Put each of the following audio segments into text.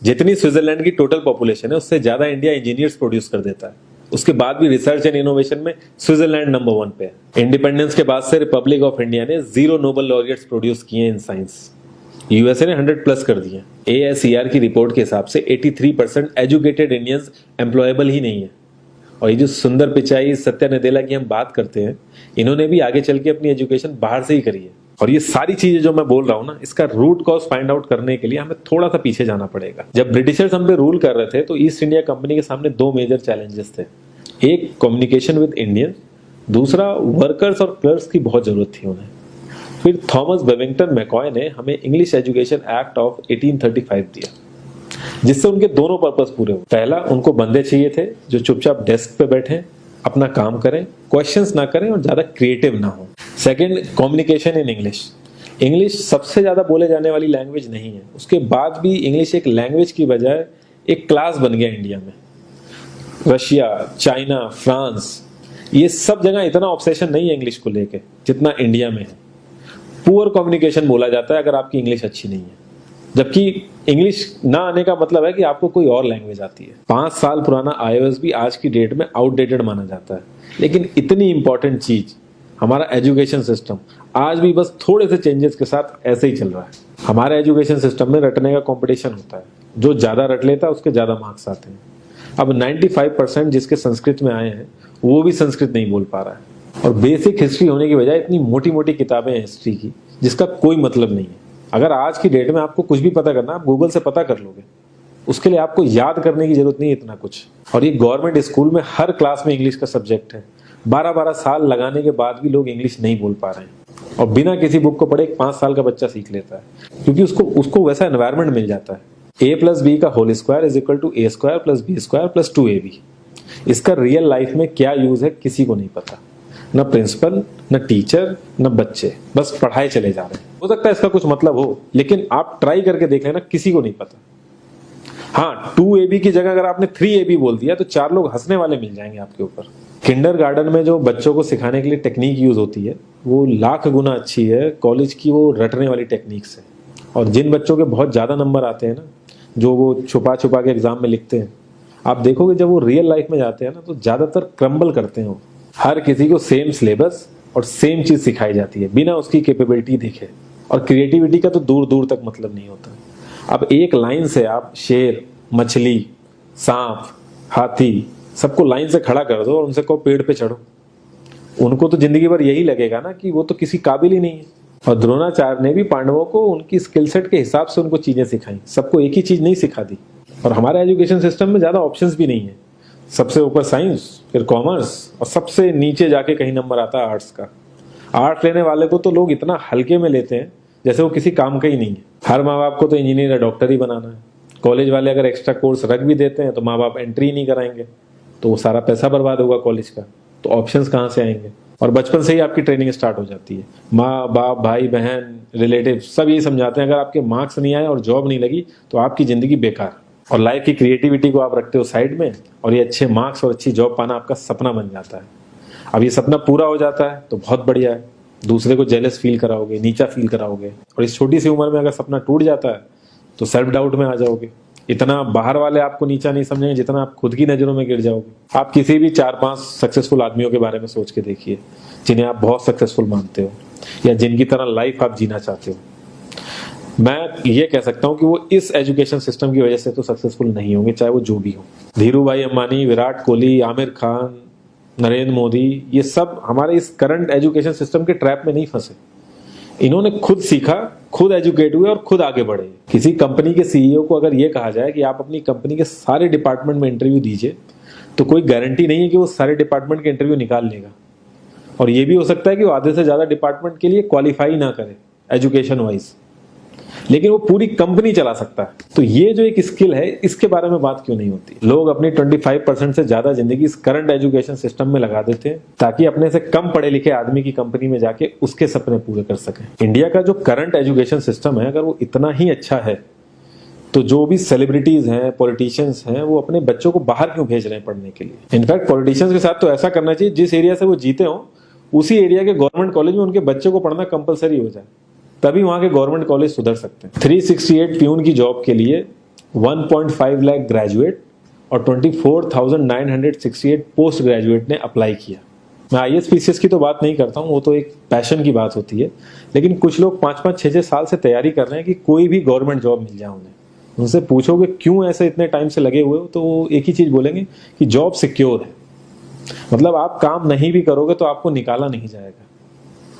जितनी स्विट्जरलैंड की total population है उससे ज्यादा इंडिया इंजीनियर्स प्रोड्यूस कर देता है। उसके बाद भी रिसर्च एंड इनोवेशन में स्विट्जरलैंड नंबर 1 पे है। इंडिपेंडेंस के बाद से रिपब्लिक ऑफ इंडिया ने 0 नोबेल लॉरियट्स प्रोड्यूस किए इन साइंस। यूएसए ने 100 प्लस कर दिए। ASER की रिपोर्ट के हिसाब से 83% एजुकेटेड इंडियंस एम्प्लॉयबल ही नहीं है। और ये जो सुंदर पिचाई, सत्या नदेला की हम बात करते हैं, इन्होंने भी आगे चल के अपनी एजुकेशन बाहर से ही करी है। और ये सारी चीजें जो मैं बोल रहा हूँ ना, इसका रूट कॉज फाइंड आउट करने के लिए हमें थोड़ा सा पीछे जाना पड़ेगा। जब ब्रिटिशर्स हम पे रूल कर रहे थे तो ईस्ट इंडिया कंपनी के सामने 2 मेजर चैलेंजेस थे। एक, कम्युनिकेशन विद इंडियन, दूसरा वर्कर्स और क्लर्क्स की बहुत जरूरत थी उन्हें। फिर थॉमस बेविंगटन मैकॉय ने हमें इंग्लिश एजुकेशन एक्ट ऑफ 1835 दिया, जिससे उनके दोनों पर्पस पूरे हुए। पहला, उनको बंदे चाहिए थे जो चुपचाप डेस्क पे बैठे, अपना काम करें, क्वेश्चंस ना करें और ज्यादा क्रिएटिव ना हो। Second, communication in English. English सबसे ज्यादा बोले जाने वाली लैंग्वेज नहीं है, उसके बाद भी इंग्लिश एक लैंग्वेज की बजाय एक क्लास बन गया इंडिया में। रशिया, चाइना, फ्रांस, ये सब जगह इतना ऑब्सेशन नहीं है इंग्लिश को लेके जितना इंडिया में है। पुअर कम्युनिकेशन बोला जाता है अगर आपकी इंग्लिश अच्छी नहीं है, जबकि इंग्लिश ना आने का मतलब है कि आपको कोई और लैंग्वेज आती है। 5 साल पुराना iOS भी आज की डेट में आउटडेटेड माना जाता है। लेकिन इतनी इंपॉर्टेंट चीज, हमारा एजुकेशन सिस्टम, आज भी बस थोड़े से चेंजेस के साथ ऐसे ही चल रहा है। हमारे एजुकेशन सिस्टम में रटने का कंपटीशन होता है, जो ज्यादा रट लेता है उसके ज्यादा मार्क्स आते हैं। अब 95% जिसके संस्कृत में आए हैं वो भी संस्कृत नहीं बोल पा रहा है। और बेसिक हिस्ट्री होने की बजाय इतनी मोटी मोटी किताबें हैं हिस्ट्री की जिसका कोई मतलब नहीं है। अगर आज की डेट में आपको कुछ भी पता करना है, आप गूगल से पता कर लोगे। उसके लिए आपको याद करने की जरूरत नहीं है इतना कुछ। और ये गवर्नमेंट स्कूल में हर क्लास में इंग्लिश का सब्जेक्ट है। 12-12 साल लगाने के बाद भी लोग इंग्लिश नहीं बोल पा रहे हैं। और बिना किसी बुक को पढ़े 5 साल का बच्चा सीख लेता है, क्योंकि उसको वैसा एनवायरमेंट मिल जाता है। A+B का whole square is equal to A² + B² + 2AB। इसका रियल लाइफ में क्या यूज है किसी को नहीं पता, न प्रिंसिपल, न टीचर, न बच्चे, बस पढ़ाए चले जा रहे हैं। हो सकता है इसका कुछ मतलब हो, लेकिन आप ट्राई करके देख लेना, किसी को नहीं पता। हाँ, 2AB की जगह अगर आपने 3AB बोल दिया तो 4 लोग हंसने वाले मिल जाएंगे आपके ऊपर। किंडरगार्टन में जो बच्चों को सिखाने के लिए टेक्निक यूज होती है वो लाख गुना अच्छी है कॉलेज की वो रटने वाली टेक्निक से। और जिन बच्चों के बहुत ज्यादा नंबर आते हैं ना, जो वो छुपा छुपा के एग्जाम में लिखते हैं, आप देखोगे जब वो रियल लाइफ में जाते हैं ना तो ज्यादातर क्रम्बल करते हैं वो। हर किसी को सेम सिलेबस और सेम चीज सिखाई जाती है बिना उसकी कैपेबिलिटी देखे। और क्रिएटिविटी का तो दूर दूर तक मतलब नहीं होता। अब एक लाइन से आप शेर, मछली, सांप, हाथी सबको लाइन से खड़ा कर दो और उनसे कहो पेड़ पे चढ़ो, उनको तो जिंदगी भर यही लगेगा ना कि वो तो किसी काबिल ही नहीं है। और द्रोणाचार्य ने भी पांडवों को उनकी स्किल सेट के हिसाब से उनको चीजें सिखाई, सबको एक ही चीज नहीं सिखा दी। और हमारे एजुकेशन सिस्टम में ज्यादा ऑप्शंस भी नहीं है। सबसे ऊपर साइंस, फिर कॉमर्स, और सबसे नीचे जाके कहीं नंबर आता है आर्ट्स का। आर्ट्स लेने वाले को तो लोग इतना हल्के में लेते हैं जैसे वो किसी काम का ही नहीं है। हर माँ बाप को तो इंजीनियर या डॉक्टर ही बनाना है। कॉलेज वाले अगर एक्स्ट्रा कोर्स रख भी देते हैं तो माँ बाप एंट्री नहीं कराएंगे, तो वो सारा पैसा बर्बाद होगा कॉलेज का। तो ऑप्शंस कहाँ से आएंगे? और बचपन से ही आपकी ट्रेनिंग स्टार्ट हो जाती है। माँ बाप, भाई बहन, रिलेटिव सब यही समझाते हैं अगर आपके मार्क्स नहीं आए और जॉब नहीं लगी तो आपकी जिंदगी बेकार। और लाइफ की क्रिएटिविटी को आप रखते हो साइड में, और ये अच्छे मार्क्स और अच्छी जॉब पाना आपका सपना बन जाता है। अब ये सपना पूरा हो जाता है तो बहुत बढ़िया है, दूसरे को जेलस फील कराओगे, नीचा फील कराओगे। और इस छोटी सी उम्र में अगर सपना टूट जाता है तो सेल्फ डाउट में आ जाओगे। इतना बाहर वाले आपको नीचा नहीं समझेंगे जितना आप खुद की नजरों में गिर जाओगे। आप किसी भी 4-5 सक्सेसफुल आदमियों के बारे में सोच के देखिए जिन्हें आप बहुत सक्सेसफुल मानते हो या जिनकी तरह लाइफ आप जीना चाहते हो। मैं ये कह सकता हूं कि वो इस एजुकेशन सिस्टम की वजह से तो सक्सेसफुल नहीं होंगे, चाहे वो जो भी हो। धीरू भाई अंबानी, विराट कोहली, आमिर खान, नरेंद्र मोदी, ये सब हमारे इस करंट एजुकेशन सिस्टम के ट्रैप में नहीं फंसे। इन्होंने खुद सीखा, खुद एजुकेट हुए और खुद आगे बढ़े। किसी कंपनी के सीईओ को अगर ये कहा जाए कि आप अपनी कंपनी के सारे डिपार्टमेंट में इंटरव्यू दीजिए, तो कोई गारंटी नहीं है कि वो सारे डिपार्टमेंट के इंटरव्यू निकाल लेगा। और ये भी हो सकता है कि वो आधे से ज्यादा डिपार्टमेंट के लिए क्वालिफाई ना करे एजुकेशन वाइज, लेकिन वो पूरी कंपनी चला सकता है। तो ये जो एक स्किल है, इसके बारे में बात क्यों नहीं होती? लोग अपनी 25% से ज्यादा जिंदगी इस करंट एजुकेशन सिस्टम में लगा देते हैं ताकि अपने से कम पढ़े लिखे आदमी की कंपनी में जाके उसके सपने पूरे कर सकें। इंडिया का जो करंट एजुकेशन सिस्टम है, अगर वो इतना ही अच्छा है तो जो भी सेलिब्रिटीज हैं, पॉलिटिशियंस हैं, वो अपने बच्चों को बाहर क्यों भेज रहे हैं पढ़ने के लिए? इनफैक्ट पॉलिटिशियंस के साथ तो ऐसा करना चाहिए, जिस एरिया से वो जीते हो उसी एरिया के गवर्नमेंट कॉलेज में उनके बच्चे को पढ़ना कंपलसरी हो जाए, तभी वहां के गवर्नमेंट कॉलेज सुधर सकते हैं। 368 प्यून की जॉब के लिए 1.5 लाख ग्रेजुएट और 24,968 पोस्ट ग्रेजुएट ने अप्लाई किया। मैं आईएएस पीसीएस की तो बात नहीं करता हूँ, वो तो एक पैशन की बात होती है, लेकिन कुछ लोग 5-5, 6-6 साल से तैयारी कर रहे हैं कि कोई भी गवर्नमेंट जॉब मिल जाए उन्हें। उनसे पूछोगे क्यों ऐसे इतने टाइम से लगे हुए हो, तो वो एक ही चीज बोलेंगे कि जॉब सिक्योर है। मतलब आप काम नहीं भी करोगे तो आपको निकाला नहीं जाएगा।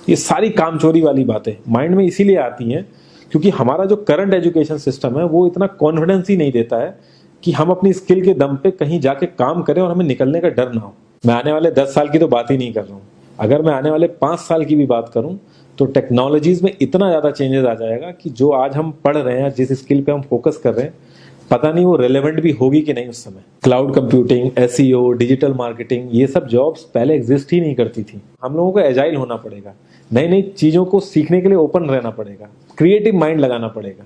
ये सारी कामचोरी वाली बातें माइंड में इसीलिए आती हैं क्योंकि हमारा जो करंट एजुकेशन सिस्टम है वो इतना कॉन्फिडेंस ही नहीं देता है कि हम अपनी स्किल के दम पे कहीं जाके काम करें और हमें निकलने का डर ना हो। मैं आने वाले 10 साल की तो बात ही नहीं कर रहा हूँ, अगर मैं आने वाले 5 साल की भी बात करूँ तो टेक्नोलॉजीज में इतना ज़्यादा चेंजेस आ जाएगा कि जो आज हम पढ़ रहे हैं, जिस स्किल पे हम फोकस कर रहे हैं, पता नहीं वो रेलेवेंट भी होगी कि नहीं उस समय। Cloud computing, SEO, digital marketing, ये सब जॉब्स पहले एग्जिस्ट ही नहीं करती थी। हम लोगों को एजाइल होना पड़ेगा, नई नई चीज़ों को सीखने के लिए ओपन रहना पड़ेगा, क्रिएटिव माइंड लगाना पड़ेगा।